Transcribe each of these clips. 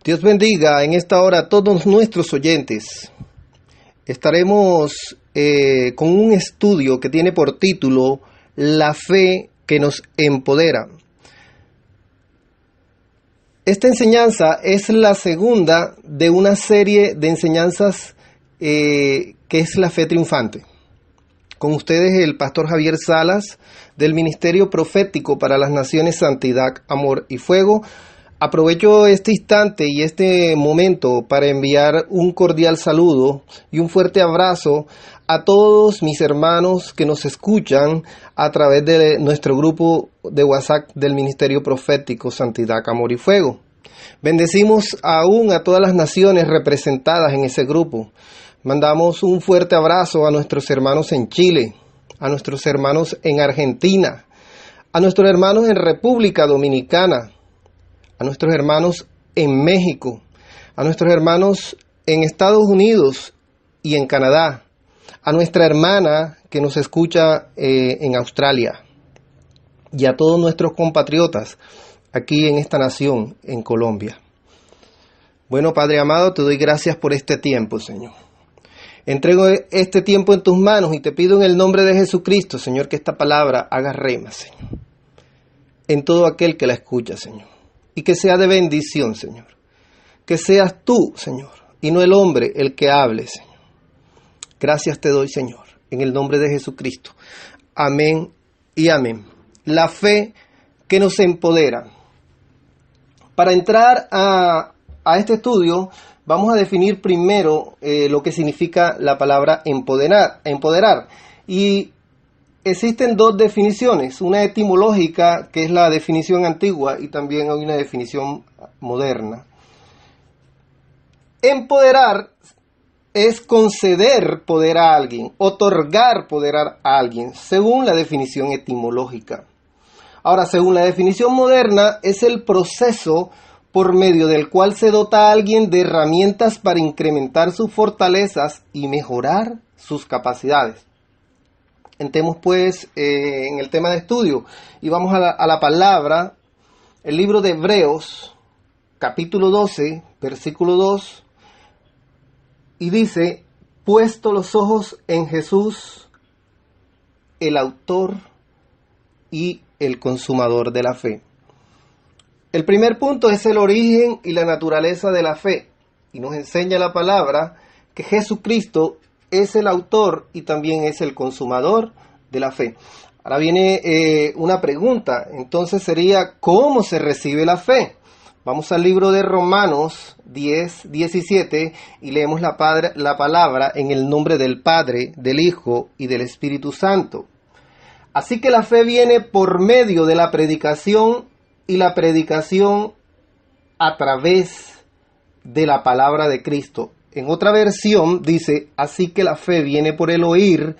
Dios bendiga en esta hora a todos nuestros oyentes. Estaremos con un estudio que tiene por título La fe que nos empodera. Esta enseñanza es la segunda de una serie de enseñanzas que es la fe triunfante. Con ustedes el pastor Javier Salas del Ministerio Profético para las Naciones Santidad, Amor y Fuego. Aprovecho este instante y este momento para enviar un cordial saludo y un fuerte abrazo a todos mis hermanos que nos escuchan a través de nuestro grupo de WhatsApp del Ministerio Profético Santidad, Amor y Fuego. Bendecimos aún a todas las naciones representadas en ese grupo. Mandamos un fuerte abrazo a nuestros hermanos en Chile, a nuestros hermanos en Argentina, a nuestros hermanos en República Dominicana, a nuestros hermanos en México, a nuestros hermanos en Estados Unidos y en Canadá, a nuestra hermana que nos escucha en Australia y a todos nuestros compatriotas aquí en esta nación, en Colombia. Bueno, Padre amado, te doy gracias por este tiempo, Señor. Entrego este tiempo en tus manos y te pido en el nombre de Jesucristo, Señor, que esta palabra haga rema, Señor, en todo aquel que la escucha, Señor. Y que sea de bendición, Señor. Que seas tú, Señor, y no el hombre el que hable, Señor. Gracias te doy, Señor, en el nombre de Jesucristo. Amén y amén. La fe que nos empodera. Para entrar a este estudio, vamos a definir primero lo que significa la palabra empoderar. Y existen dos definiciones, una etimológica, que es la definición antigua, y también hay una definición moderna. Empoderar es conceder poder a alguien, otorgar poder a alguien, según la definición etimológica. Ahora, según la definición moderna, es el proceso por medio del cual se dota a alguien de herramientas para incrementar sus fortalezas y mejorar sus capacidades. Entremos pues en el tema de estudio y vamos a la palabra, el libro de Hebreos, capítulo 12, versículo 2, y dice: puesto los ojos en Jesús, el autor y el consumador de la fe. El primer punto es el origen y la naturaleza de la fe, y nos enseña la palabra que Jesucristo es el autor y también es el consumador de la fe. Ahora viene una pregunta, entonces sería: ¿cómo se recibe la fe? Vamos al libro de Romanos 10, 17 y leemos la palabra en el nombre del Padre, del Hijo y del Espíritu Santo. Así que la fe viene por medio de la predicación y la predicación a través de la palabra de Cristo. En otra versión dice: así que la fe viene por el oír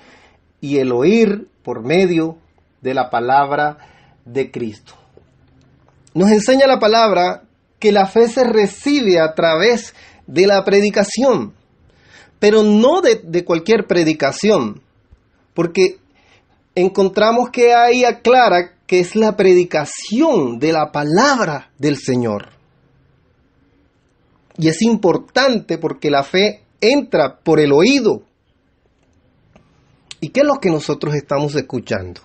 y el oír por medio de la palabra de Cristo. Nos enseña la palabra que la fe se recibe a través de la predicación, pero no de cualquier predicación, porque encontramos que ahí aclara que es la predicación de la palabra del Señor. Y es importante porque la fe entra por el oído. ¿Y qué es lo que nosotros estamos escuchando?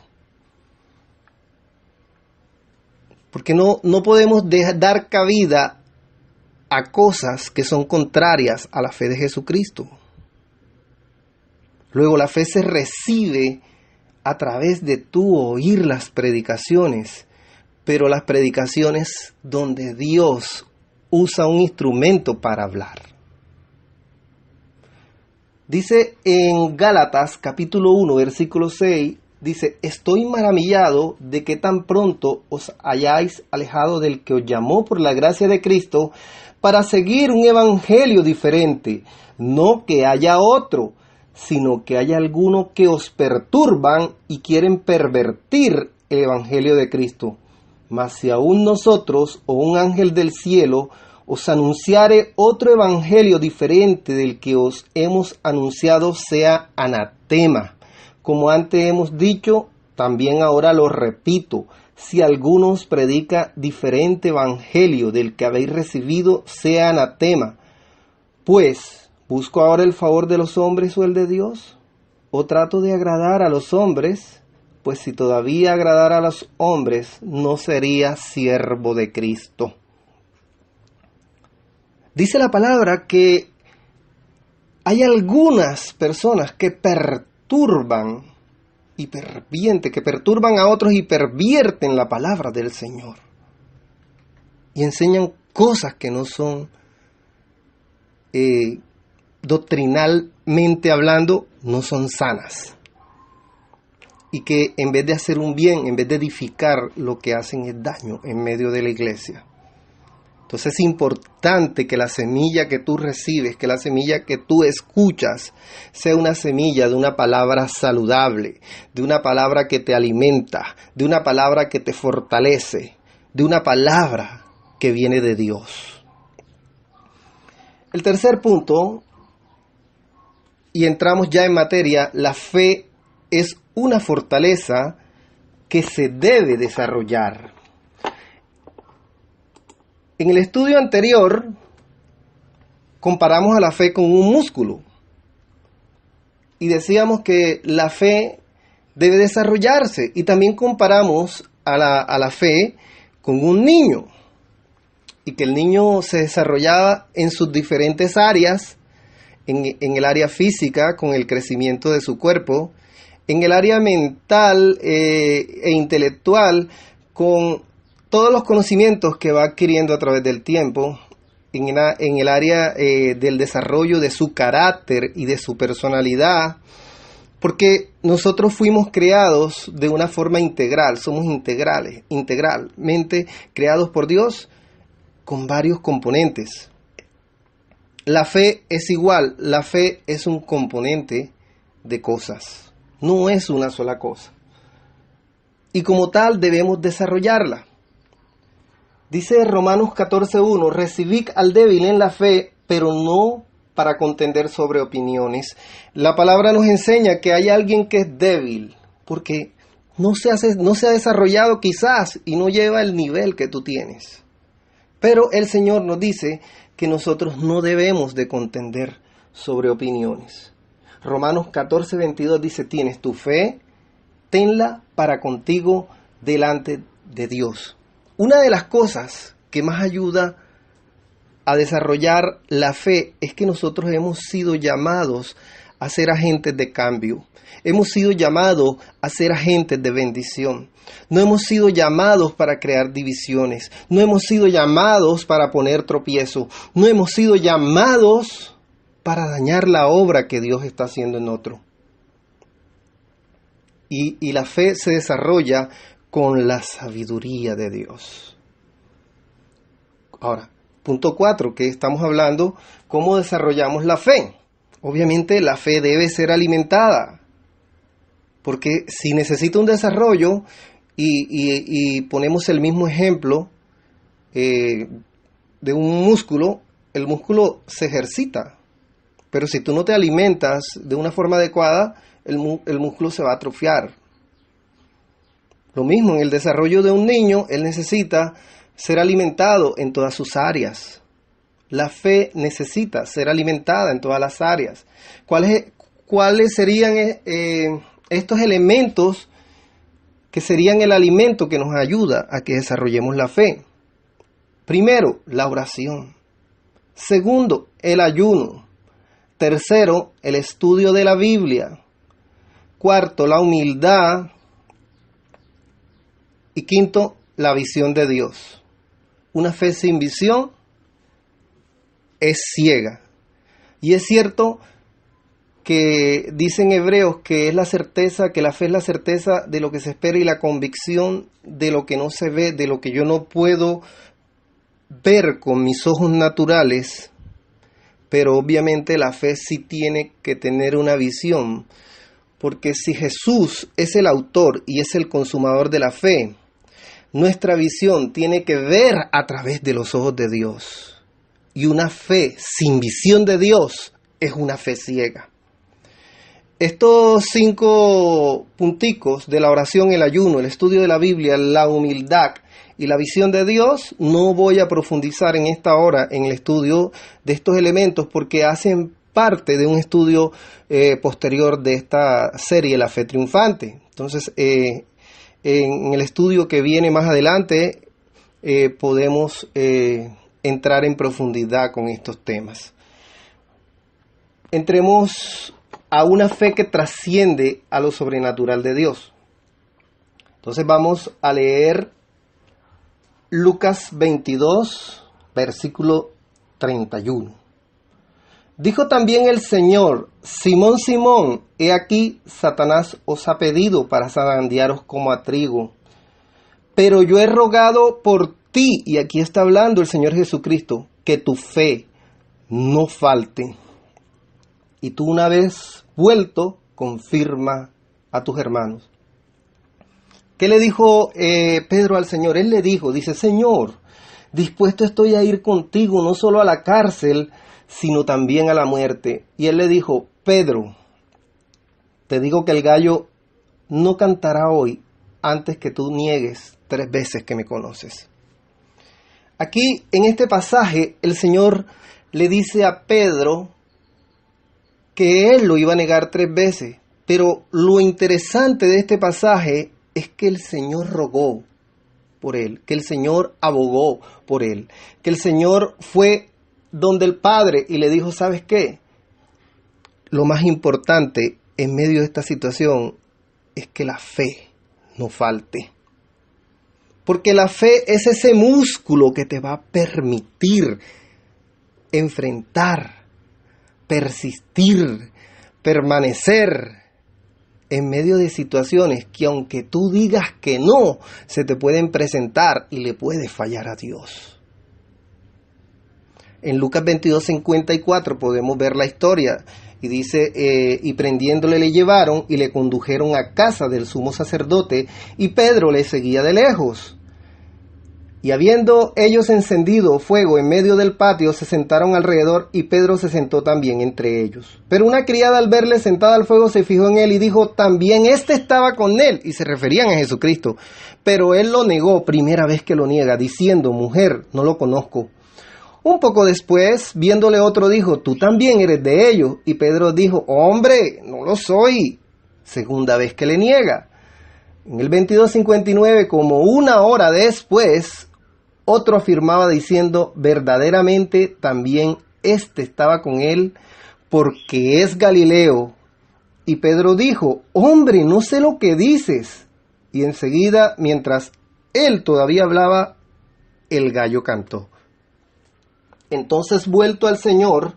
Porque no podemos dar cabida a cosas que son contrarias a la fe de Jesucristo. Luego la fe se recibe a través de tú oír las predicaciones, pero las predicaciones donde Dios usa un instrumento para hablar. Dice en Gálatas capítulo 1 versículo 6, dice: estoy maravillado de que tan pronto os hayáis alejado del que os llamó por la gracia de Cristo para seguir un evangelio diferente, no que haya otro, sino que haya algunos que os perturban y quieren pervertir el evangelio de Cristo. Mas si aún nosotros o un ángel del cielo os anunciare otro evangelio diferente del que os hemos anunciado, sea anatema. Como antes hemos dicho, también ahora lo repito, si alguno os predica diferente evangelio del que habéis recibido, sea anatema. Pues, ¿busco ahora el favor de los hombres o el de Dios? ¿O trato de agradar a los hombres? Pues si todavía agradara a los hombres, no sería siervo de Cristo. Dice la palabra que hay algunas personas que perturban que perturban a otros y pervierten la palabra del Señor. Y enseñan cosas que no son, doctrinalmente hablando, no son sanas. Y que en vez de hacer un bien, en vez de edificar, lo que hacen es daño en medio de la iglesia. Entonces es importante que la semilla que tú recibes, que la semilla que tú escuchas, sea una semilla de una palabra saludable, de una palabra que te alimenta, de una palabra que te fortalece, de una palabra que viene de Dios. El tercer punto, y entramos ya en materia, la fe es una fortaleza que se debe desarrollar. En el estudio anterior, comparamos a la fe con un músculo y decíamos que la fe debe desarrollarse, y también comparamos a la fe con un niño y que el niño se desarrollaba en sus diferentes áreas, en el área física con el crecimiento de su cuerpo, en el área mental e intelectual con todos los conocimientos que va adquiriendo a través del tiempo, en el área del desarrollo de su carácter y de su personalidad, porque nosotros fuimos creados de una forma integral, somos integralmente creados por Dios con varios componentes. La fe es igual, la fe es un componente de cosas, no es una sola cosa. Y como tal debemos desarrollarla. Dice Romanos 14:1, recibid al débil en la fe, pero no para contender sobre opiniones. La palabra nos enseña que hay alguien que es débil, porque no se ha desarrollado quizás y no lleva el nivel que tú tienes. Pero el Señor nos dice que nosotros no debemos de contender sobre opiniones. Romanos 14:22 dice, tienes tu fe, tenla para contigo delante de Dios. Una de las cosas que más ayuda a desarrollar la fe es que nosotros hemos sido llamados a ser agentes de cambio. Hemos sido llamados a ser agentes de bendición. No hemos sido llamados para crear divisiones. No hemos sido llamados para poner tropiezo. No hemos sido llamados para dañar la obra que Dios está haciendo en otro. Y la fe se desarrolla con la sabiduría de Dios. Ahora, punto 4, que estamos hablando, ¿cómo desarrollamos la fe? Obviamente la fe debe ser alimentada, porque si necesita un desarrollo, y ponemos el mismo ejemplo de un músculo, el músculo se ejercita, pero si tú no te alimentas de una forma adecuada, el músculo se va a atrofiar. Lo mismo en el desarrollo de un niño, él necesita ser alimentado en todas sus áreas. La fe necesita ser alimentada en todas las áreas. ¿Cuáles serían estos elementos que serían el alimento que nos ayuda a que desarrollemos la fe? Primero, la oración. Segundo, el ayuno. Tercero, el estudio de la Biblia. Cuarto, la humildad. Y quinto, la visión de Dios. Una fe sin visión es ciega. Y es cierto que dicen hebreos que es la certeza, que la fe es la certeza de lo que se espera y la convicción de lo que no se ve, de lo que yo no puedo ver con mis ojos naturales. Pero obviamente la fe sí tiene que tener una visión, porque si Jesús es el autor y es el consumador de la fe, nuestra visión tiene que ver a través de los ojos de Dios. Y una fe sin visión de Dios es una fe ciega. Estos 5 punticos de la oración, el ayuno, el estudio de la Biblia, la humildad y la visión de Dios, no voy a profundizar en esta hora en el estudio de estos elementos porque hacen parte de un estudio posterior de esta serie, La Fe Triunfante. Entonces, en el estudio que viene más adelante, podemos entrar en profundidad con estos temas. Entremos a una fe que trasciende a lo sobrenatural de Dios. Entonces vamos a leer Lucas 22, versículo 31. Dijo también el Señor: Simón, Simón, he aquí Satanás os ha pedido para zarandearos como a trigo. Pero yo he rogado por ti, y aquí está hablando el Señor Jesucristo, que tu fe no falte. Y tú, una vez vuelto, confirma a tus hermanos. ¿Qué le dijo Pedro al Señor? Él le dijo, dice: Señor, dispuesto estoy a ir contigo, no solo a la cárcel, sino también a la muerte. Y él le dijo: Pedro, te digo que el gallo no cantará hoy antes que tú niegues 3 veces que me conoces. Aquí, en este pasaje, el Señor le dice a Pedro que él lo iba a negar 3 veces. Pero lo interesante de este pasaje es que el Señor rogó por él, que el Señor abogó por él, que el Señor fue donde el Padre y le dijo: ¿sabes qué? Lo más importante en medio de esta situación es que la fe no falte. Porque la fe es ese músculo que te va a permitir enfrentar, persistir, permanecer en medio de situaciones que, aunque tú digas que no, se te pueden presentar y le puedes fallar a Dios. En Lucas 22:54 podemos ver la historia y dice: y prendiéndole le llevaron y le condujeron a casa del sumo sacerdote, y Pedro le seguía de lejos. Y habiendo ellos encendido fuego en medio del patio, se sentaron alrededor, y Pedro se sentó también entre ellos. Pero una criada, al verle sentado al fuego, se fijó en él y dijo: también éste estaba con él. Y se referían a Jesucristo. Pero él lo negó, primera vez que lo niega, diciendo: mujer, no lo conozco. Un poco después, viéndole otro, dijo: tú también eres de ellos. Y Pedro dijo: hombre, no lo soy. Segunda vez que le niega. En el 22:59, como 1 hora después, otro afirmaba diciendo: verdaderamente también éste estaba con él, porque es Galileo. Y Pedro dijo: hombre, no sé lo que dices. Y enseguida, mientras él todavía hablaba, el gallo cantó. Entonces, vuelto al Señor,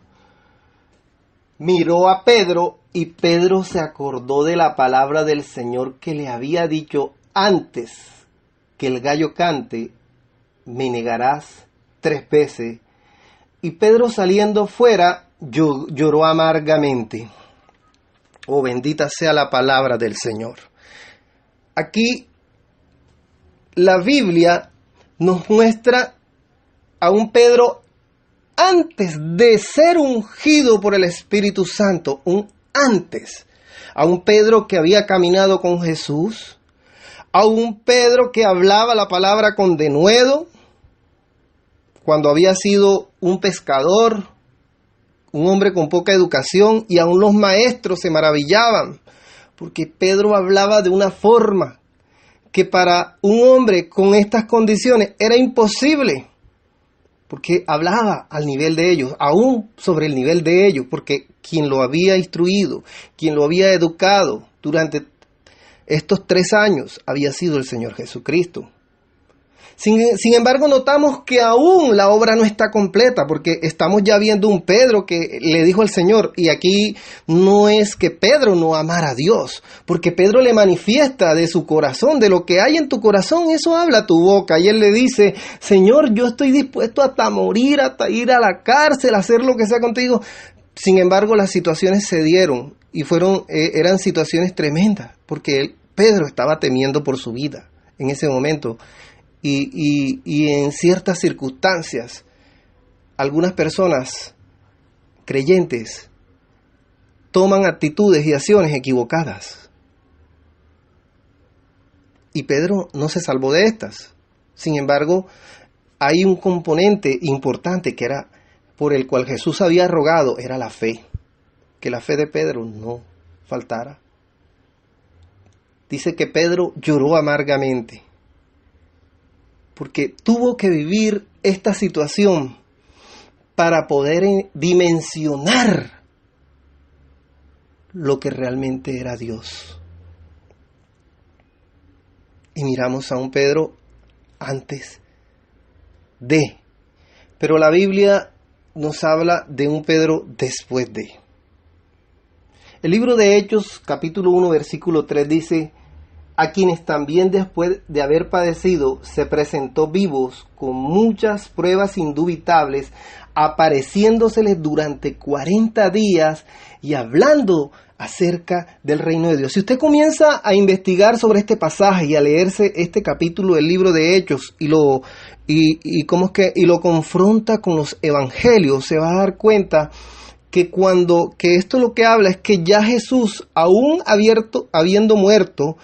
miró a Pedro, y Pedro se acordó de la palabra del Señor que le había dicho: antes que el gallo cante, me negarás 3 veces. Y Pedro, saliendo fuera, lloró amargamente. Oh, bendita sea la palabra del Señor. Aquí la Biblia nos muestra a un Pedro antes de ser ungido por el Espíritu Santo, a un Pedro que había caminado con Jesús, a un Pedro que hablaba la palabra con denuedo, cuando había sido un pescador, un hombre con poca educación, y aún los maestros se maravillaban, porque Pedro hablaba de una forma que para un hombre con estas condiciones era imposible, porque hablaba al nivel de ellos, aún sobre el nivel de ellos, porque quien lo había instruido, quien lo había educado durante estos 3 años había sido el Señor Jesucristo. Sin embargo, notamos que aún la obra no está completa, porque estamos ya viendo un Pedro que le dijo al Señor, y aquí no es que Pedro no amara a Dios, porque Pedro le manifiesta de su corazón, de lo que hay en tu corazón, eso habla tu boca, y él le dice: Señor, yo estoy dispuesto hasta morir, hasta ir a la cárcel, hacer lo que sea contigo. Sin embargo, las situaciones se dieron, y eran situaciones tremendas, porque Pedro estaba temiendo por su vida en ese momento. Y en ciertas circunstancias, algunas personas creyentes toman actitudes y acciones equivocadas. Y Pedro no se salvó de estas. Sin embargo, hay un componente importante que era por el cual Jesús había rogado, era la fe. Que la fe de Pedro no faltara. Dice que Pedro lloró amargamente porque tuvo que vivir esta situación para poder dimensionar lo que realmente era Dios. Y miramos a un Pedro antes de, pero la Biblia nos habla de un Pedro después de. El libro de Hechos, capítulo 1, versículo 3 dice: a quienes también después de haber padecido se presentó vivos con muchas pruebas indubitables, apareciéndoseles durante 40 días y hablando acerca del reino de Dios. Si usted comienza a investigar sobre este pasaje y a leerse este capítulo del libro de Hechos y lo confronta con los evangelios, se va a dar cuenta que esto lo que habla es que ya Jesús, aún habiendo muerto,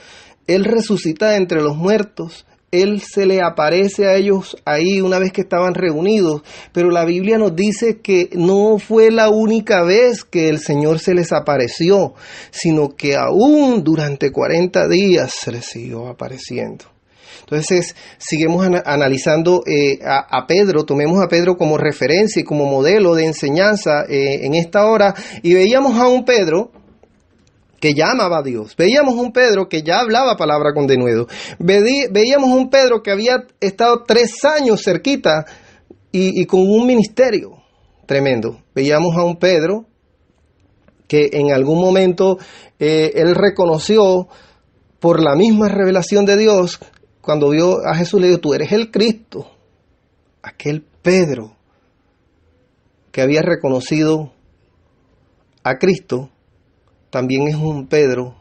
Él resucita de entre los muertos. Él se le aparece a ellos ahí una vez que estaban reunidos, pero la Biblia nos dice que no fue la única vez que el Señor se les apareció, sino que aún durante 40 días se les siguió apareciendo. Entonces, seguimos analizando a Pedro, tomemos a Pedro como referencia y como modelo de enseñanza en esta hora, y veíamos a un Pedro que ya amaba a Dios. Veíamos un Pedro que ya hablaba palabra con denuedo. Veíamos un Pedro que había estado 3 años cerquita y con un ministerio tremendo. Veíamos a un Pedro que en algún momento él reconoció por la misma revelación de Dios, cuando vio a Jesús le dijo: tú eres el Cristo. Aquel Pedro que había reconocido a Cristo también es un Pedro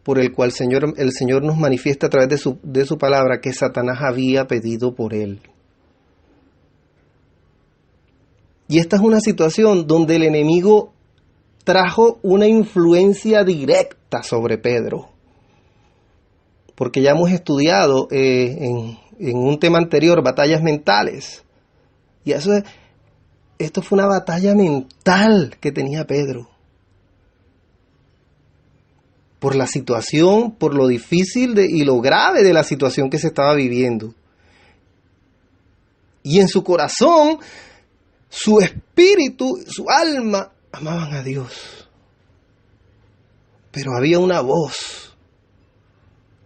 por el cual el Señor nos manifiesta a través de su palabra que Satanás había pedido por él. Y esta es una situación donde el enemigo trajo una influencia directa sobre Pedro. Porque ya hemos estudiado en un tema anterior batallas mentales. Y esto fue una batalla mental que tenía Pedro. Por la situación, por lo difícil y lo grave de la situación que se estaba viviendo. Y en su corazón, su espíritu, su alma, amaban a Dios. Pero había una voz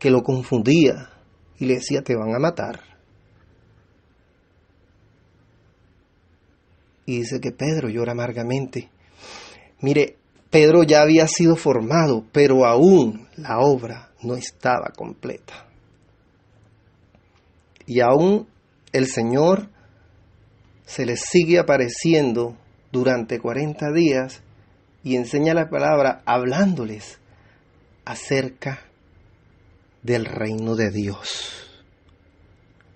que lo confundía y le decía: te van a matar. Y dice que Pedro llora amargamente. Mire, Pedro ya había sido formado, pero aún la obra no estaba completa. Y aún el Señor se les sigue apareciendo durante 40 días y enseña la palabra hablándoles acerca del reino de Dios.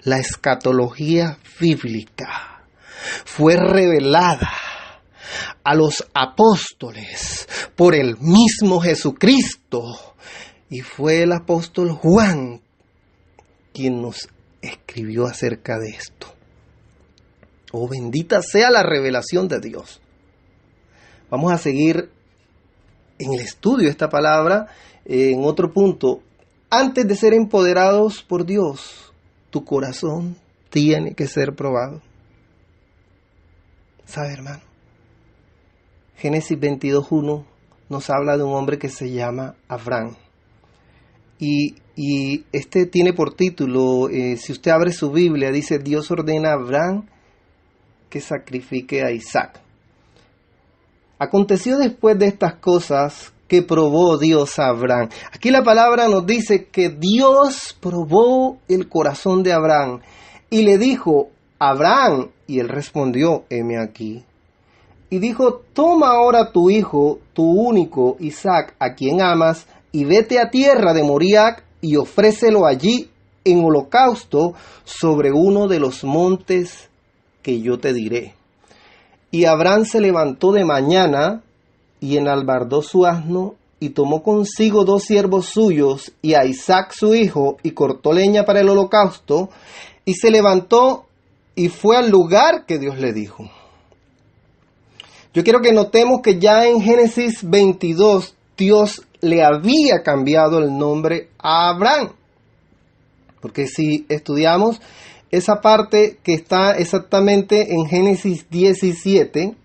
La escatología bíblica fue revelada a los apóstoles por el mismo Jesucristo, y fue el apóstol Juan quien nos escribió acerca de esto. Oh, bendita sea la revelación de Dios. Vamos a seguir en el estudio de esta palabra en otro punto. Antes de ser empoderados por Dios, tu corazón tiene que ser probado. ¿Sabe, hermano? Génesis 22:1 nos habla de un hombre que se llama Abraham. Y este tiene por título, si usted abre su Biblia, dice: Dios ordena a Abraham que sacrifique a Isaac. Aconteció después de estas cosas que probó Dios a Abraham. Aquí la palabra nos dice que Dios probó el corazón de Abraham y le dijo: Abraham, y él respondió: heme aquí. Y dijo: toma ahora tu hijo, tu único Isaac, a quien amas, y vete a tierra de Moriah y ofrécelo allí en holocausto sobre uno de los montes que yo te diré. Y Abraham se levantó de mañana y enalbardó su asno, y tomó consigo 2 siervos suyos, y a Isaac su hijo, y cortó leña para el holocausto, y se levantó y fue al lugar que Dios le dijo. Yo quiero que notemos que ya en Génesis 22, Dios le había cambiado el nombre a Abraham. Porque si estudiamos esa parte que está exactamente en Génesis 17,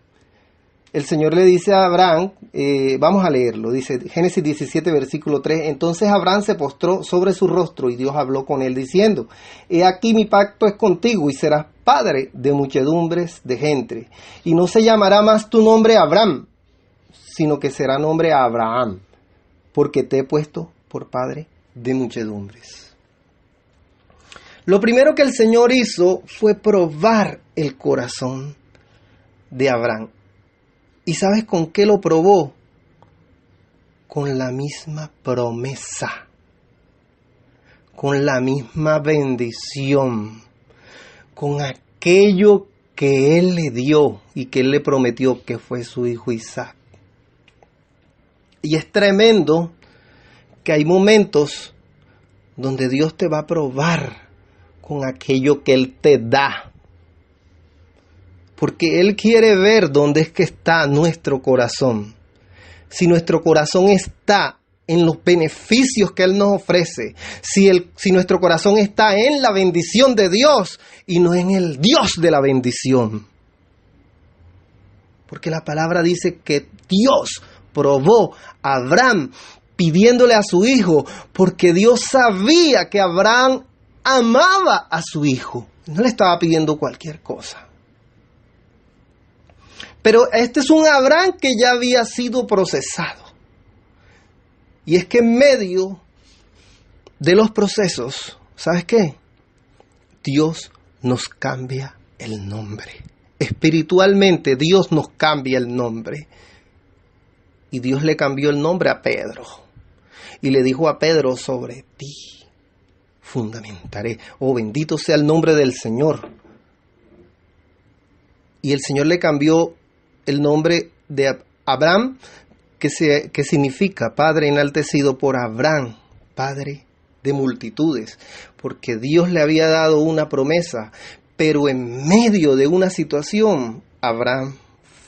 el Señor le dice a Abraham, vamos a leerlo, dice Génesis 17, versículo 3, entonces Abraham se postró sobre su rostro y Dios habló con él diciendo, he aquí mi pacto es contigo y serás padre de muchedumbres de gente, y no se llamará más tu nombre Abraham, sino que será nombre Abraham, porque te he puesto por padre de muchedumbres. Lo primero que el Señor hizo fue probar el corazón de Abraham. ¿Y sabes con qué lo probó? Con la misma promesa, con la misma bendición, con aquello que Él le dio y que Él le prometió, que fue su hijo Isaac. Y es tremendo que hay momentos donde Dios te va a probar con aquello que Él te da. Porque Él quiere ver dónde es que está nuestro corazón. Si nuestro corazón está en los beneficios que Él nos ofrece, si nuestro corazón está en la bendición de Dios y no en el Dios de la bendición. Porque la palabra dice que Dios probó a Abraham pidiéndole a su hijo, porque Dios sabía que Abraham amaba a su hijo. No le estaba pidiendo cualquier cosa. Pero este es un Abraham que ya había sido procesado. Y es que en medio de los procesos, ¿sabes qué? Dios nos cambia el nombre. Espiritualmente Dios nos cambia el nombre. Y Dios le cambió el nombre a Pedro. Y le dijo a Pedro, sobre ti fundamentaré. Oh, bendito sea el nombre del Señor. Y el Señor le cambió el nombre de Abraham, que significa Padre enaltecido, por Abraham, Padre de multitudes, porque Dios le había dado una promesa, pero en medio de una situación, Abraham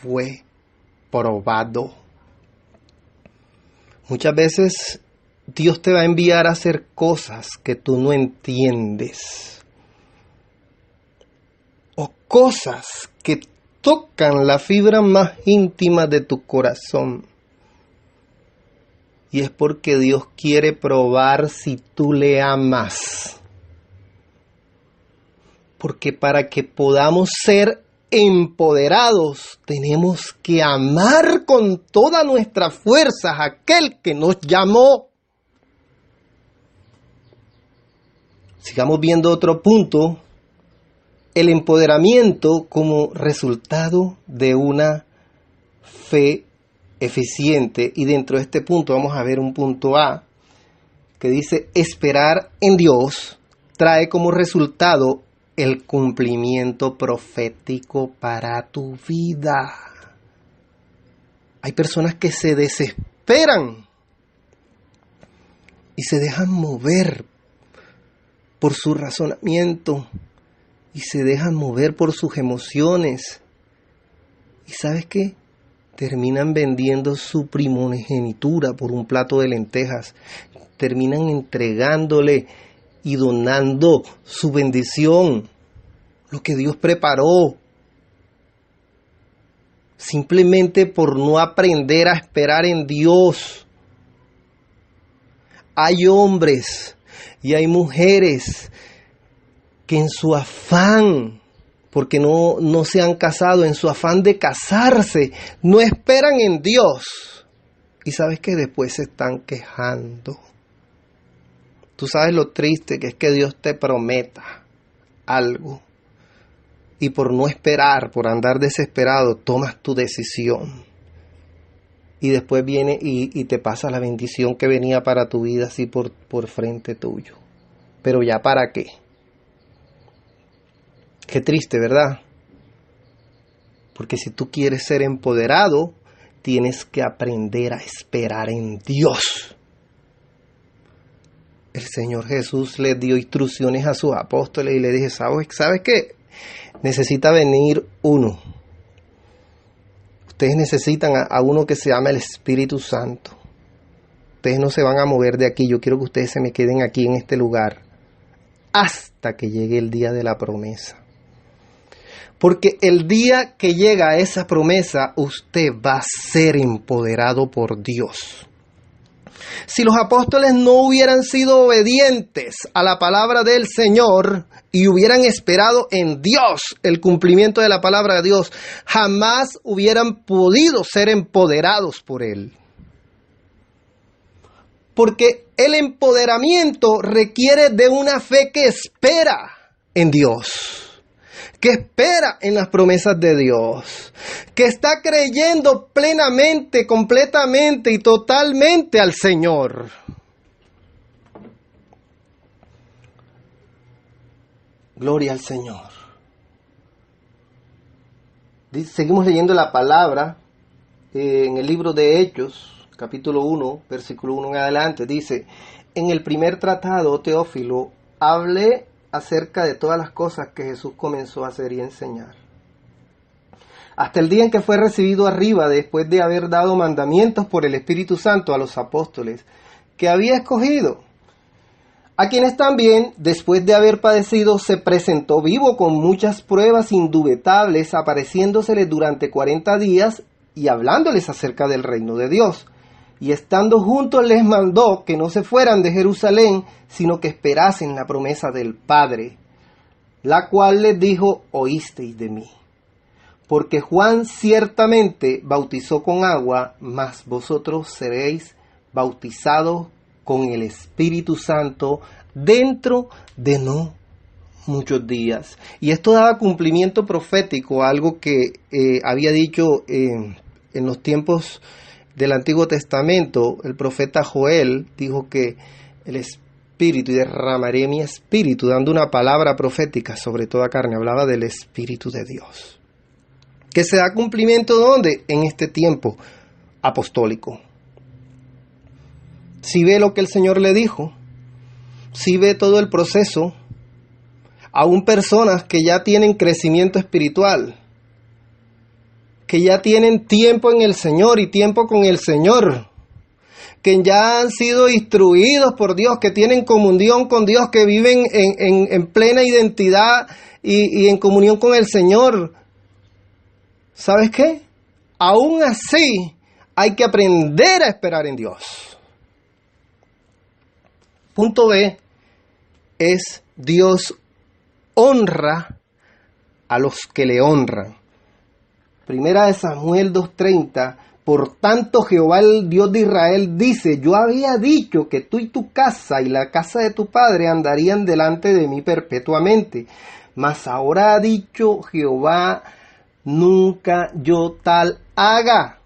fue probado. Muchas veces Dios te va a enviar a hacer cosas que tú no entiendes, o cosas que tocan la fibra más íntima de tu corazón. Y es porque Dios quiere probar si tú le amas. Porque para que podamos ser empoderados, tenemos que amar con todas nuestras fuerzas a aquel que nos llamó. Sigamos viendo otro punto. El empoderamiento como resultado de una fe eficiente. Y dentro de este punto vamos a ver un punto A que dice: esperar en Dios trae como resultado el cumplimiento profético para tu vida. Hay personas que se desesperan y se dejan mover por su razonamiento y se dejan mover por sus emociones. ¿Y sabes qué? Terminan vendiendo su primogenitura por un plato de lentejas. Terminan entregándole y donando su bendición, lo que Dios preparó, simplemente por no aprender a esperar en Dios. Hay hombres y hay mujeres que en su afán, porque no se han casado, en su afán de casarse, no esperan en Dios. Y sabes que después se están quejando. Tú sabes lo triste que es que Dios te prometa algo y por no esperar, por andar desesperado, tomas tu decisión. Y después viene y te pasa la bendición que venía para tu vida así por frente tuyo. Pero ya para qué. Qué triste, ¿verdad? Porque si tú quieres ser empoderado, tienes que aprender a esperar en Dios. El Señor Jesús les dio instrucciones a sus apóstoles y les dije, ¿sabes qué? Necesita venir uno. Ustedes necesitan a uno que se llama el Espíritu Santo. Ustedes no se van a mover de aquí. Yo quiero que ustedes se me queden aquí en este lugar hasta que llegue el día de la promesa. Porque el día que llega esa promesa, usted va a ser empoderado por Dios. Si los apóstoles no hubieran sido obedientes a la palabra del Señor y hubieran esperado en Dios el cumplimiento de la palabra de Dios, jamás hubieran podido ser empoderados por Él. Porque el empoderamiento requiere de una fe que espera en Dios, que espera en las promesas de Dios, que está creyendo plenamente, completamente y totalmente al Señor. Gloria al Señor. Seguimos leyendo la palabra en el libro de Hechos, capítulo 1, versículo 1 en adelante. Dice, en el primer tratado, Teófilo, hablé acerca de todas las cosas que Jesús comenzó a hacer y enseñar, hasta el día en que fue recibido arriba, después de haber dado mandamientos por el Espíritu Santo a los apóstoles que había escogido, a quienes también, después de haber padecido, se presentó vivo con muchas pruebas indubitables, apareciéndoseles durante 40 días y hablándoles acerca del reino de Dios. Y estando juntos les mandó que no se fueran de Jerusalén, sino que esperasen la promesa del Padre, la cual les dijo, oísteis de mí. Porque Juan ciertamente bautizó con agua, mas vosotros seréis bautizados con el Espíritu Santo dentro de no muchos días. Y esto daba cumplimiento profético a algo que había dicho en los tiempos del Antiguo Testamento. El profeta Joel dijo que el Espíritu, y derramaré mi Espíritu, dando una palabra profética sobre toda carne. Hablaba del Espíritu de Dios, que se da cumplimiento ¿dónde? En este tiempo apostólico. Si ve lo que el Señor le dijo, si ve todo el proceso, aún personas que ya tienen crecimiento espiritual, que ya tienen tiempo en el Señor y tiempo con el Señor, que ya han sido instruidos por Dios, que tienen comunión con Dios, que viven en plena identidad y en comunión con el Señor. ¿Sabes qué? Aún así hay que aprender a esperar en Dios. Punto B es Dios honra a los que le honran. Primera de Samuel 2:30, por tanto Jehová el Dios de Israel dice, yo había dicho que tú y tu casa y la casa de tu padre andarían delante de mí perpetuamente, mas ahora ha dicho Jehová, nunca yo tal haga,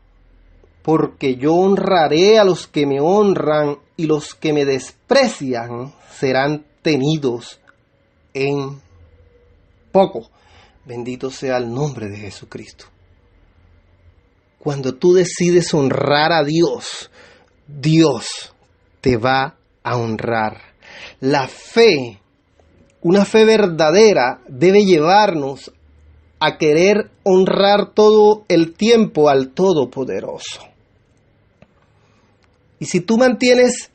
porque yo honraré a los que me honran y los que me desprecian serán tenidos en poco. Bendito sea el nombre de Jesucristo. Cuando tú decides honrar a Dios, Dios te va a honrar. La fe, una fe verdadera, debe llevarnos a querer honrar todo el tiempo al Todopoderoso. Y si tú mantienes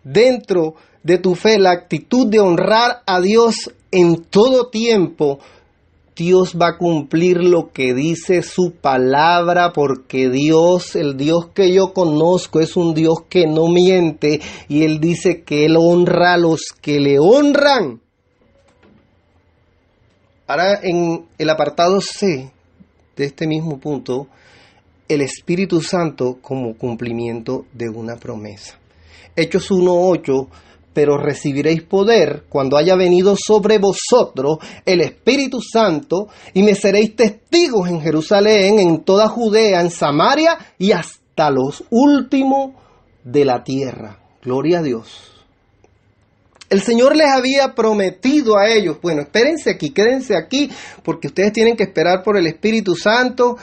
dentro de tu fe la actitud de honrar a Dios en todo tiempo, Dios va a cumplir lo que dice su palabra, porque Dios, el Dios que yo conozco, es un Dios que no miente, y Él dice que Él honra a los que le honran. Ahora, en el apartado C de este mismo punto, el Espíritu Santo como cumplimiento de una promesa. Hechos 1:8, pero recibiréis poder cuando haya venido sobre vosotros el Espíritu Santo, y me seréis testigos en Jerusalén, en toda Judea, en Samaria y hasta los últimos de la tierra. Gloria a Dios. El Señor les había prometido a ellos, bueno, espérense aquí, quédense aquí, porque ustedes tienen que esperar por el Espíritu Santo.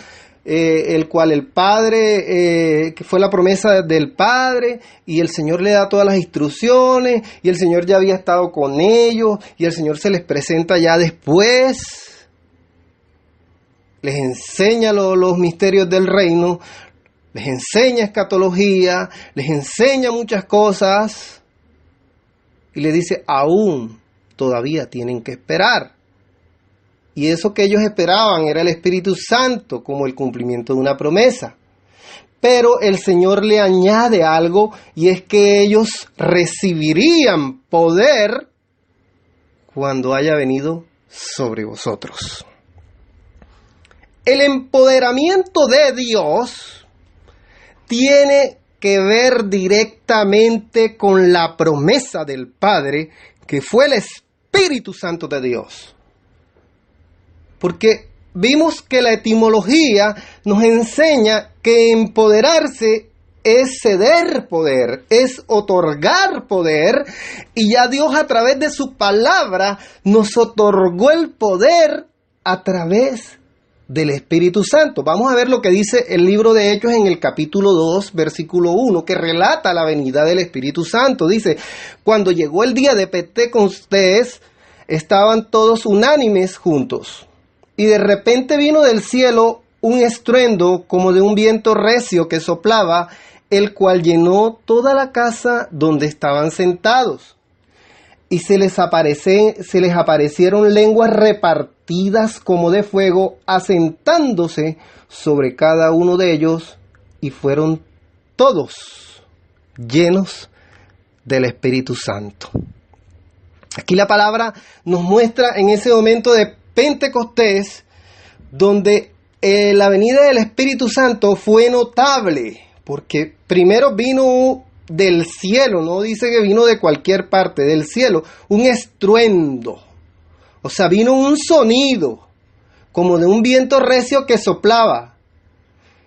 el cual el Padre, que fue la promesa del Padre, y el Señor le da todas las instrucciones, y el Señor ya había estado con ellos, y el Señor se les presenta ya después, les enseña los misterios del reino, les enseña escatología, les enseña muchas cosas, y le dice, aún todavía tienen que esperar. Y eso que ellos esperaban era el Espíritu Santo como el cumplimiento de una promesa. Pero el Señor le añade algo, y es que ellos recibirían poder cuando haya venido sobre vosotros. El empoderamiento de Dios tiene que ver directamente con la promesa del Padre, que fue el Espíritu Santo de Dios. Porque vimos que la etimología nos enseña que empoderarse es ceder poder, es otorgar poder, y ya Dios a través de su palabra nos otorgó el poder a través del Espíritu Santo. Vamos a ver lo que dice el libro de Hechos en el capítulo 2, versículo 1, que relata la venida del Espíritu Santo. Dice, cuando llegó el día de Pentecostés, estaban todos unánimes juntos. Y de repente vino del cielo un estruendo como de un viento recio que soplaba, el cual llenó toda la casa donde estaban sentados. Y se les aparecieron lenguas repartidas como de fuego, asentándose sobre cada uno de ellos, y fueron todos llenos del Espíritu Santo. Aquí la palabra nos muestra en ese momento de Pentecostés, donde la venida del Espíritu Santo fue notable, porque primero vino del cielo, no dice que vino de cualquier parte, del cielo, un estruendo, o sea, vino un sonido, como de un viento recio que soplaba,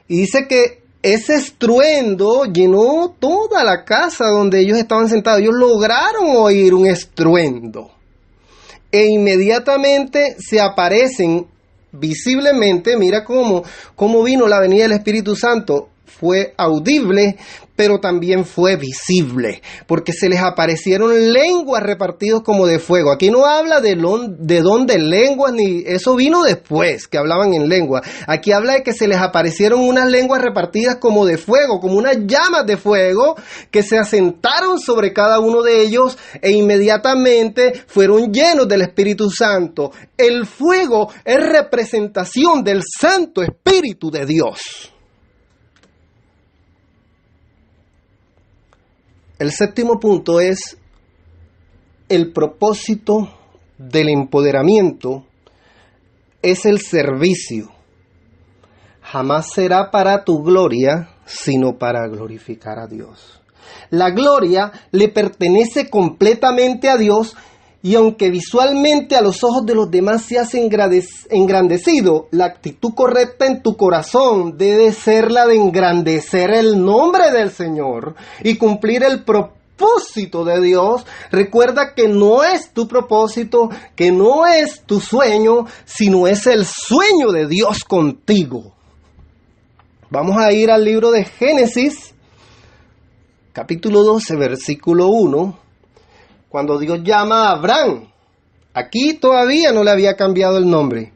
y dice que ese estruendo llenó toda la casa donde ellos estaban sentados. Ellos lograron oír un estruendo. E inmediatamente se aparecen visiblemente, mira cómo vino la venida del Espíritu Santo, fue audible, pero también fue visible, porque se les aparecieron lenguas repartidos como de fuego. Aquí no habla de dónde lenguas, ni eso vino después, que hablaban en lengua. Aquí habla de que se les aparecieron unas lenguas repartidas como de fuego, como unas llamas de fuego, que se asentaron sobre cada uno de ellos, e inmediatamente fueron llenos del Espíritu Santo. El fuego es representación del Santo Espíritu de Dios. El séptimo punto es el propósito del empoderamiento, es el servicio. Jamás será para tu gloria, sino para glorificar a Dios. La gloria le pertenece completamente a Dios, y aunque visualmente a los ojos de los demás se hace engrandecido, la actitud correcta en tu corazón debe ser la de engrandecer el nombre del Señor y cumplir el propósito de Dios. Recuerda que no es tu propósito, que no es tu sueño, sino es el sueño de Dios contigo. Vamos a ir al libro de Génesis, capítulo 12, versículo 1. Cuando Dios llama a Abraham, aquí todavía no le había cambiado el nombre.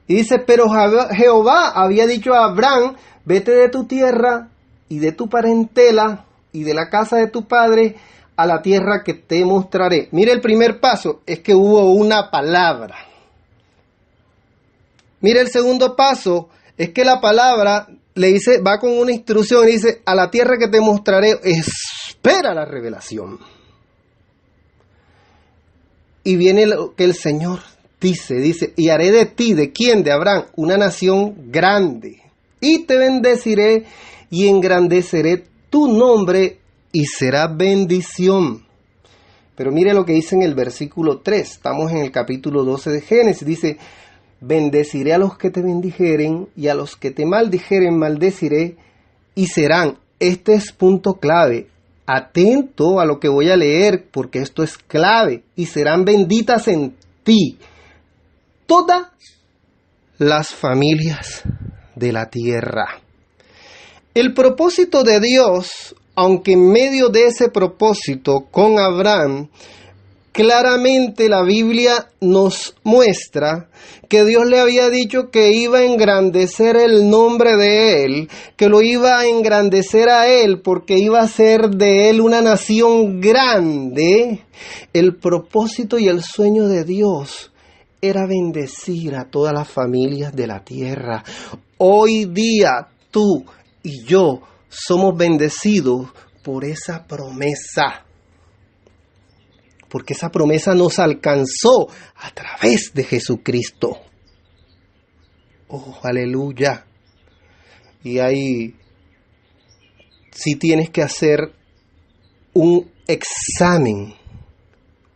Y dice, pero Jehová había dicho a Abraham, vete de tu tierra y de tu parentela y de la casa de tu padre a la tierra que te mostraré. Mire, el primer paso es que hubo una palabra. Mire, el segundo paso es que la palabra le dice, va con una instrucción y dice, a la tierra que te mostraré, espera la revelación. Y viene lo que el Señor dice, y haré de ti, ¿de quién? De Abraham, una nación grande. Y te bendeciré y engrandeceré tu nombre y será bendición. Pero mire lo que dice en el versículo 3, estamos en el capítulo 12 de Génesis, dice, bendeciré a los que te bendijeren y a los que te maldijeren maldeciré y serán. Este es punto clave. Atento a lo que voy a leer, porque esto es clave. Y serán benditas en ti todas las familias de la tierra. El propósito de Dios, aunque en medio de ese propósito con Abraham, claramente la Biblia nos muestra que Dios le había dicho que iba a engrandecer el nombre de él, que lo iba a engrandecer a él porque iba a ser de él una nación grande. El propósito y el sueño de Dios era bendecir a todas las familias de la tierra. Hoy día tú y yo somos bendecidos por esa promesa. Porque esa promesa nos alcanzó a través de Jesucristo. Oh, aleluya. Y ahí sí tienes que hacer un examen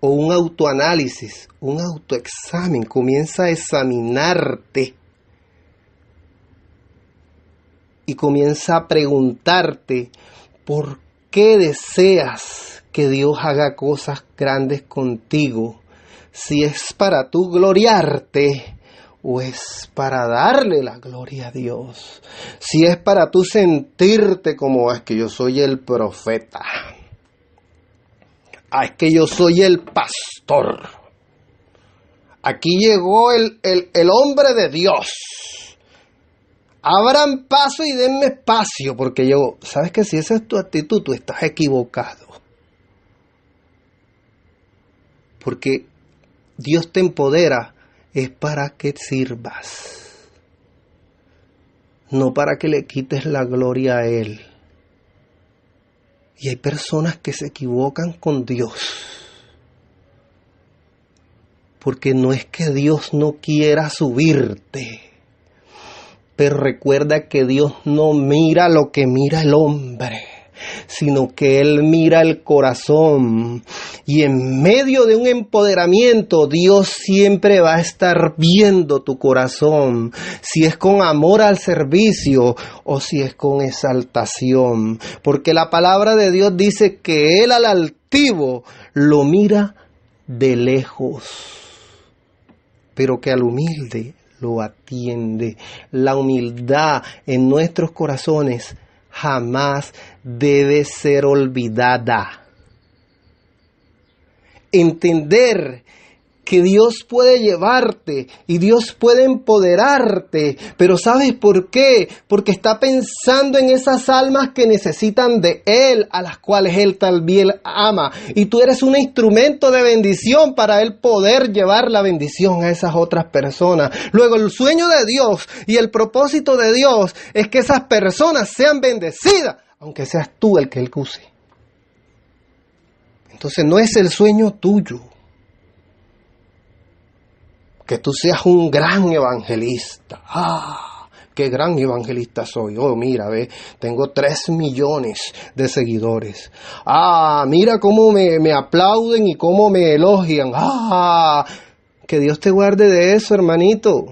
o un autoanálisis, un autoexamen. Comienza a examinarte y comienza a preguntarte por qué deseas que Dios haga cosas grandes contigo, si es para tú gloriarte o es para darle la gloria a Dios, si es para tú sentirte como es que yo soy el profeta, es que yo soy el pastor, aquí llegó el hombre de Dios, abran paso y denme espacio, porque yo, sabes que si esa es tu actitud, tú estás equivocado. Porque Dios te empodera es para que sirvas, no para que le quites la gloria a Él. Y hay personas que se equivocan con Dios, porque no es que Dios no quiera subirte, pero recuerda que Dios no mira lo que mira el hombre, sino que Él mira el corazón. Y en medio de un empoderamiento, Dios siempre va a estar viendo tu corazón, si es con amor al servicio o si es con exaltación. Porque la palabra de Dios dice que Él al altivo lo mira de lejos, pero que al humilde lo atiende. La humildad en nuestros corazones jamás debe ser olvidada. Entender que Dios puede llevarte y Dios puede empoderarte, pero ¿sabes por qué? Porque está pensando en esas almas que necesitan de Él, a las cuales Él también ama, y tú eres un instrumento de bendición para Él poder llevar la bendición a esas otras personas. Luego, el sueño de Dios y el propósito de Dios es que esas personas sean bendecidas, aunque seas tú el que Él use. Entonces no es el sueño tuyo que tú seas un gran evangelista. ¡Ah! ¡Qué gran evangelista soy! Oh, mira, ve, tengo 3 millones de seguidores. ¡Ah! Mira cómo me aplauden y cómo me elogian. ¡Ah! Que Dios te guarde de eso, hermanito.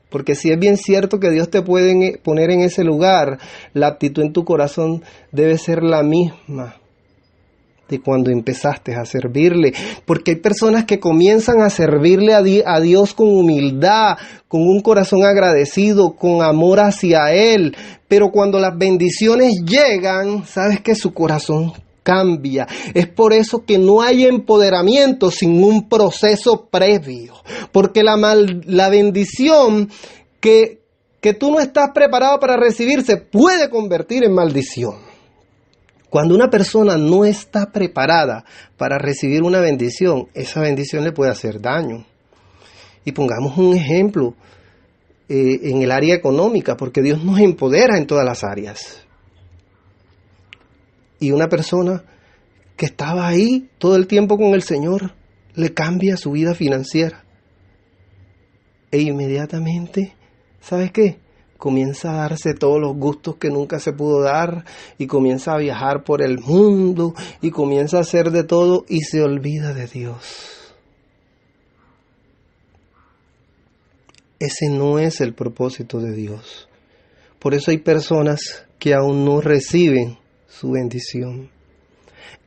Porque si es bien cierto que Dios te puede poner en ese lugar, la actitud en tu corazón debe ser la misma de cuando empezaste a servirle, porque hay personas que comienzan a servirle a Dios con humildad, con un corazón agradecido, con amor hacia Él, pero cuando las bendiciones llegan, sabes que su corazón cambia. Es por eso que no hay empoderamiento sin un proceso previo, porque la bendición que tú no estás preparado para recibir se puede convertir en maldición. Cuando una persona no está preparada para recibir una bendición, esa bendición le puede hacer daño. Y pongamos un ejemplo en el área económica, porque Dios nos empodera en todas las áreas. Y una persona que estaba ahí todo el tiempo con el Señor, le cambia su vida financiera. E inmediatamente, ¿sabes qué? Comienza a darse todos los gustos que nunca se pudo dar y comienza a viajar por el mundo y comienza a hacer de todo y se olvida de Dios. Ese no es el propósito de Dios. Por eso hay personas que aún no reciben su bendición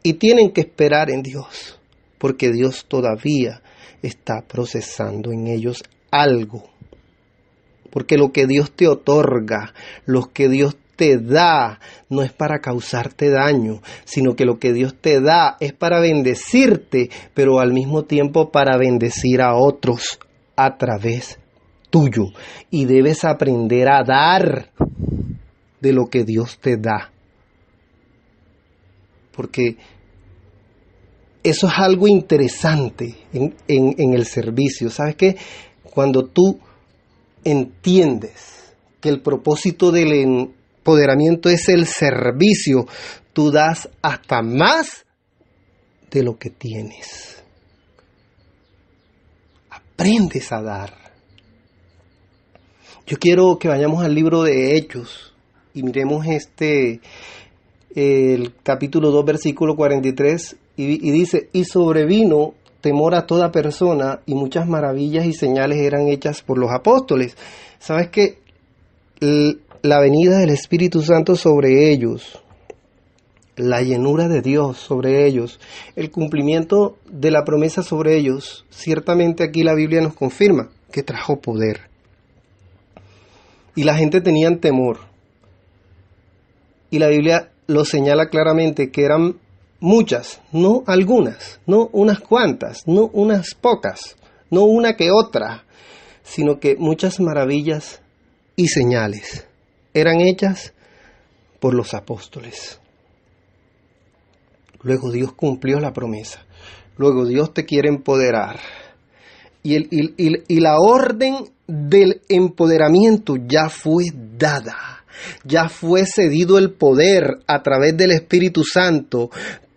y tienen que esperar en Dios, porque Dios todavía está procesando en ellos algo Porque lo que Dios te otorga, lo que Dios te da, no es para causarte daño, sino que lo que Dios te da es para bendecirte, pero al mismo tiempo para bendecir a otros a través tuyo. Y debes aprender a dar de lo que Dios te da. Porque eso es algo interesante en el servicio. ¿Sabes qué? Cuando tú entiendes que el propósito del empoderamiento es el servicio, tú das hasta más de lo que tienes. Aprendes a dar. Yo quiero que vayamos al libro de Hechos y miremos el capítulo 2, versículo 43, y dice, y sobrevino temor a toda persona, y muchas maravillas y señales eran hechas por los apóstoles. ¿Sabes qué? La venida del Espíritu Santo sobre ellos, la llenura de Dios sobre ellos, el cumplimiento de la promesa sobre ellos, ciertamente aquí la Biblia nos confirma que trajo poder. Y la gente tenía temor. Y la Biblia lo señala claramente que eran muchas, no algunas, no unas cuantas, no unas pocas, no una que otra, sino que muchas maravillas y señales eran hechas por los apóstoles. Luego Dios cumplió la promesa. Luego Dios te quiere empoderar. Y la orden del empoderamiento ya fue dada. Ya fue cedido el poder a través del Espíritu Santo.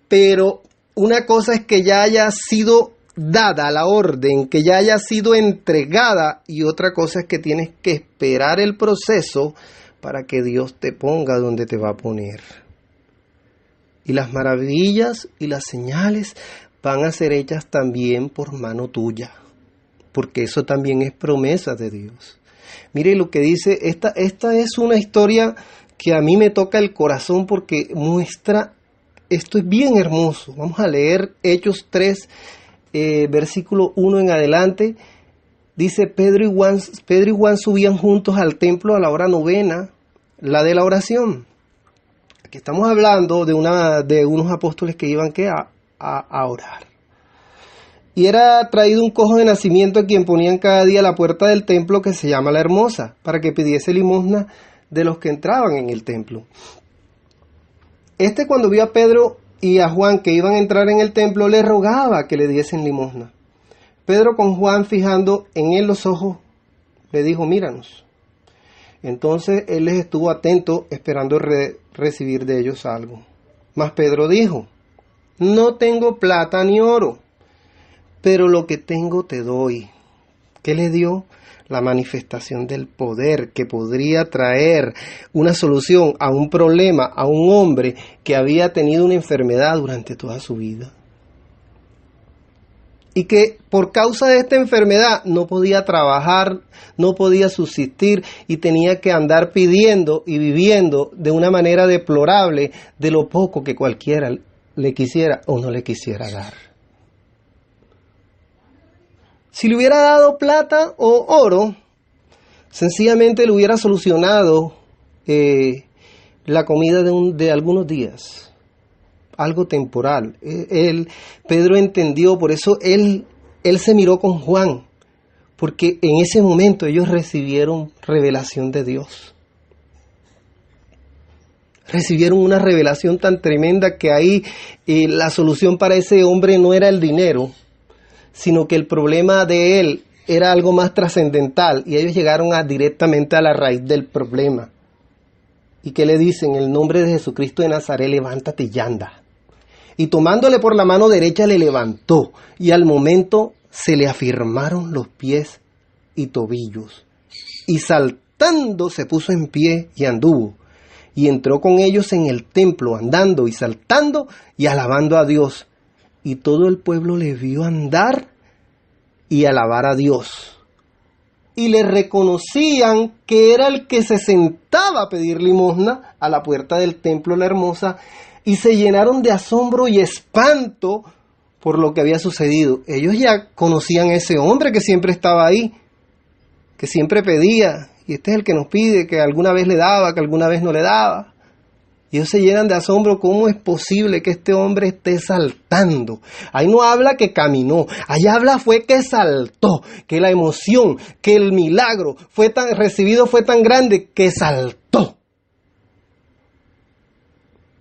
Pero una cosa es que ya haya sido dada la orden, que ya haya sido entregada, y otra cosa es que tienes que esperar el proceso para que Dios te ponga donde te va a poner. Y las maravillas y las señales van a ser hechas también por mano tuya, porque eso también es promesa de Dios. Mire lo que dice, esta es una historia que a mí me toca el corazón porque muestra, esto es bien hermoso. Vamos a leer Hechos 3, versículo 1 en adelante. Dice, Pedro y Juan subían juntos al templo a la hora novena, la de la oración. Aquí estamos hablando de unos apóstoles que iban a orar. Y era traído un cojo de nacimiento a quien ponían cada día a la puerta del templo, que se llama La Hermosa, para que pidiese limosna de los que entraban en el templo. Cuando vio a Pedro y a Juan que iban a entrar en el templo, le rogaba que le diesen limosna. Pedro, con Juan fijando en él los ojos, le dijo, míranos. Entonces él les estuvo atento, esperando recibir de ellos algo. Mas Pedro dijo, no tengo plata ni oro, pero lo que tengo te doy. ¿Qué le dio? La manifestación del poder que podría traer una solución a un problema, a un hombre que había tenido una enfermedad durante toda su vida. Y que por causa de esta enfermedad no podía trabajar, no podía subsistir y tenía que andar pidiendo y viviendo de una manera deplorable de lo poco que cualquiera le quisiera o no le quisiera dar. Si le hubiera dado plata o oro, sencillamente le hubiera solucionado la comida de algunos días, algo temporal. Pedro entendió, por eso él se miró con Juan, porque en ese momento ellos recibieron revelación de Dios. Recibieron una revelación tan tremenda que ahí la solución para ese hombre no era el dinero, sino que el problema de él era algo más trascendental, y ellos llegaron directamente a la raíz del problema. ¿Y qué le dicen? En el nombre de Jesucristo de Nazaret, levántate y anda. Y tomándole por la mano derecha le levantó, y al momento se le afirmaron los pies y tobillos. Y saltando se puso en pie y anduvo. Y entró con ellos en el templo, andando y saltando y alabando a Dios. Y todo el pueblo le vio andar y alabar a Dios. Y le reconocían que era el que se sentaba a pedir limosna a la puerta del templo La Hermosa, y se llenaron de asombro y espanto por lo que había sucedido. Ellos ya conocían a ese hombre que siempre estaba ahí, que siempre pedía Y este es el que nos pide, que alguna vez le daba, que alguna vez no le daba. Y ellos se llenan de asombro. ¿Cómo es posible que este hombre esté saltando? Ahí no habla que caminó. Ahí habla fue que saltó. Que la emoción, que el milagro recibido fue tan grande que saltó.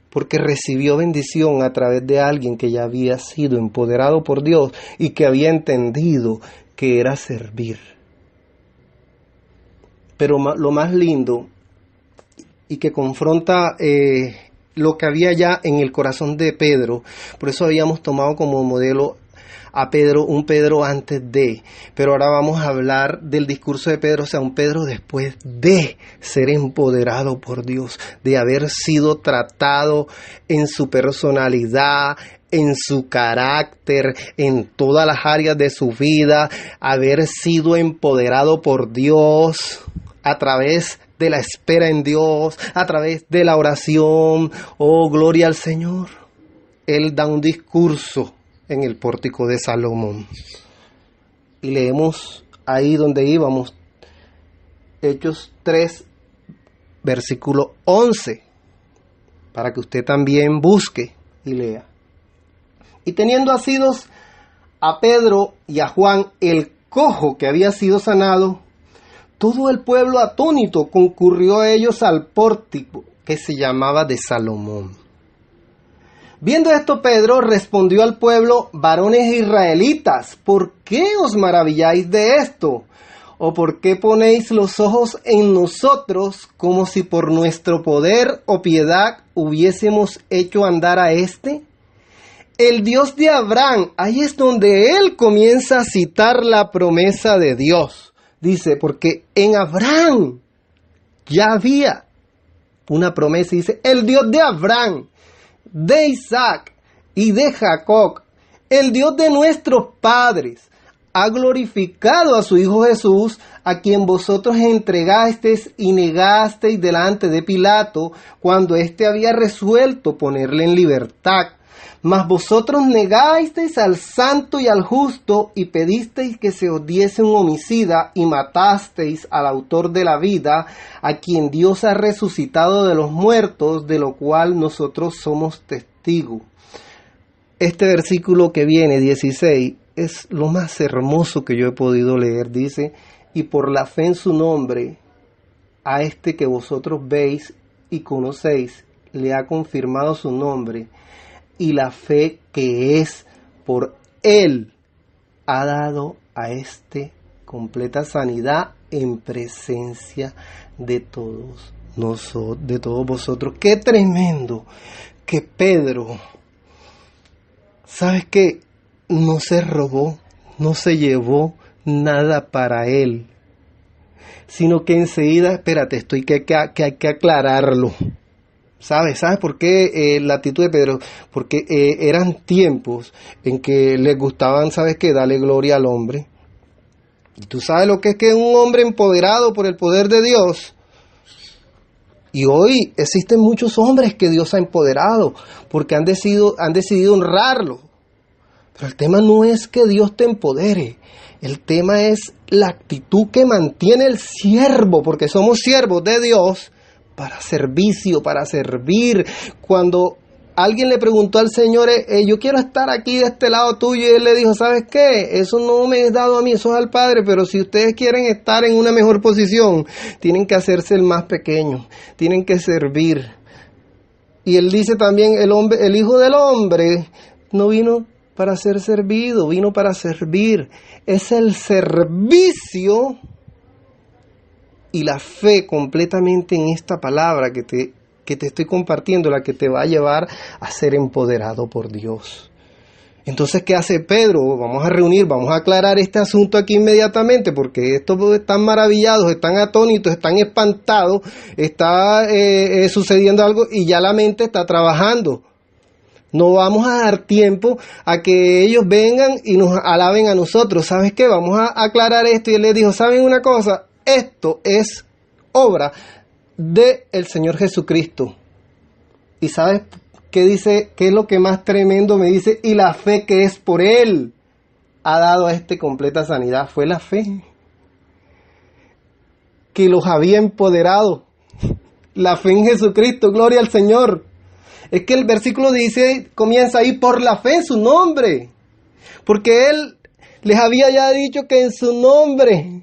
Porque recibió bendición a través de alguien que ya había sido empoderado por Dios y que había entendido que era servir. Pero lo más lindo y que confronta lo que había ya en el corazón de Pedro, por eso habíamos tomado como modelo a Pedro, un Pedro antes de, pero ahora vamos a hablar del discurso de Pedro, o sea, un Pedro después de ser empoderado por Dios, de haber sido tratado en su personalidad, en su carácter, en todas las áreas de su vida, haber sido empoderado por Dios a través de la espera en Dios, a través de la oración. Oh, gloria al Señor. Él da un discurso en el pórtico de Salomón. Y leemos ahí donde íbamos, Hechos 3, versículo 11, para que usted también busque y lea. Y teniendo asidos a Pedro y a Juan, el cojo que había sido sanado, todo el pueblo atónito concurrió a ellos al pórtico que se llamaba de Salomón. Viendo esto, Pedro respondió al pueblo: varones israelitas, ¿por qué os maravilláis de esto? ¿O por qué ponéis los ojos en nosotros como si por nuestro poder o piedad hubiésemos hecho andar a éste? El Dios de Abraham, ahí es donde él comienza a citar la promesa de Dios. Dice, porque en Abraham ya había una promesa. Dice, el Dios de Abraham, de Isaac y de Jacob, el Dios de nuestros padres, ha glorificado a su Hijo Jesús, a quien vosotros entregasteis y negasteis delante de Pilato, cuando éste había resuelto ponerle en libertad. Mas vosotros negasteis al santo y al justo, y pedisteis que se os diese un homicida, y matasteis al autor de la vida, a quien Dios ha resucitado de los muertos, de lo cual nosotros somos testigos. Este versículo que viene, 16, es lo más hermoso que yo he podido leer. Dice, y por la fe en su nombre, a este que vosotros veis y conocéis, le ha confirmado su nombre, y la fe que es por él ha dado a este completa sanidad en presencia de todos vosotros. ¡Qué tremendo! Que Pedro, ¿sabes qué? No se robó, no se llevó nada para él, sino que enseguida, espérate, esto hay que aclararlo. ¿Sabes por qué la actitud de Pedro? Porque eran tiempos en que les gustaban, ¿sabes qué? Darle gloria al hombre. Y tú sabes lo que es que un hombre empoderado por el poder de Dios. Y hoy existen muchos hombres que Dios ha empoderado porque han decidido honrarlo. Pero el tema no es que Dios te empodere. El tema es la actitud que mantiene el siervo, porque somos siervos de Dios, para servicio, para servir. Cuando alguien le preguntó al Señor, yo quiero estar aquí de este lado tuyo, y él le dijo, ¿sabes qué? Eso no me es dado a mí, eso es al Padre, pero si ustedes quieren estar en una mejor posición, tienen que hacerse el más pequeño, tienen que servir. Y él dice también, el Hijo del Hombre no vino para ser servido, vino para servir. Es el servicio y la fe completamente en esta palabra que te estoy compartiendo, la que te va a llevar a ser empoderado por Dios. Entonces, ¿qué hace Pedro? Vamos a reunir, vamos a aclarar este asunto aquí inmediatamente, porque estos están maravillados, están atónitos, están espantados, está sucediendo algo y ya la mente está trabajando. No vamos a dar tiempo a que ellos vengan y nos alaben a nosotros. ¿Sabes qué? Vamos a aclarar esto. Y él les dijo, ¿saben una cosa? Esto es obra del Señor Jesucristo. ¿Y sabes qué dice? ¿Qué es lo que más tremendo me dice? Y la fe que es por Él ha dado a este completa sanidad. Fue la fe. que los había empoderado. La fe en Jesucristo, gloria al Señor. Es que el versículo dice, comienza ahí, por la fe en su nombre. Porque Él les había ya dicho que en su nombre.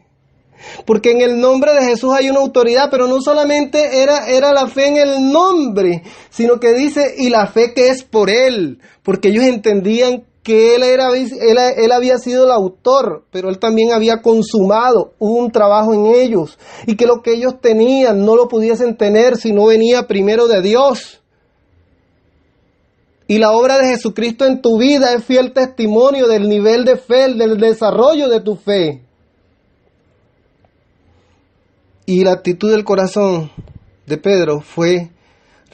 Porque en el nombre de Jesús hay una autoridad, pero no solamente era la fe en el nombre, sino que dice, y la fe que es por Él. Porque ellos entendían que él había sido el autor, pero Él también había consumado un trabajo en ellos. Y que lo que ellos tenían no lo pudiesen tener si no venía primero de Dios. Y la obra de Jesucristo en tu vida es fiel testimonio del nivel de fe, del desarrollo de tu fe. Y la actitud del corazón de Pedro fue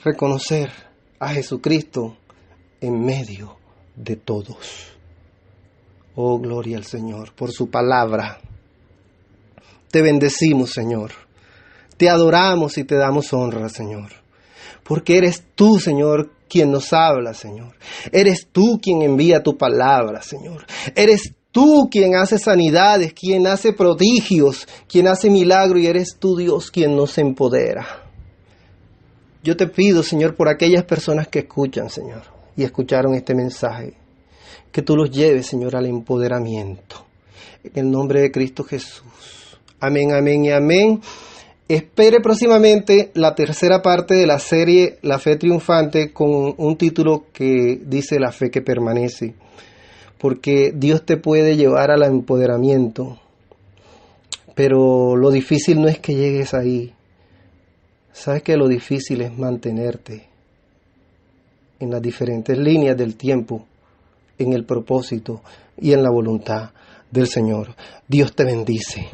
reconocer a Jesucristo en medio de todos. Oh, gloria al Señor por su palabra. Te bendecimos, Señor. Te adoramos y te damos honra, Señor. Porque eres tú, Señor, quien nos habla, Señor. Eres tú quien envía tu palabra, Señor. Eres tú quien hace sanidades, quien hace prodigios, quien hace milagros, y eres tú, Dios, quien nos empodera. Yo te pido, Señor, por aquellas personas que escuchan, Señor, y escucharon este mensaje, que tú los lleves, Señor, al empoderamiento. En el nombre de Cristo Jesús. Amén, amén y amén. Espere próximamente la tercera parte de la serie La Fe Triunfante, con un título que dice La Fe que Permanece. Porque Dios te puede llevar al empoderamiento, pero lo difícil no es que llegues ahí. Sabes que lo difícil es mantenerte en las diferentes líneas del tiempo, en el propósito y en la voluntad del Señor. Dios te bendice.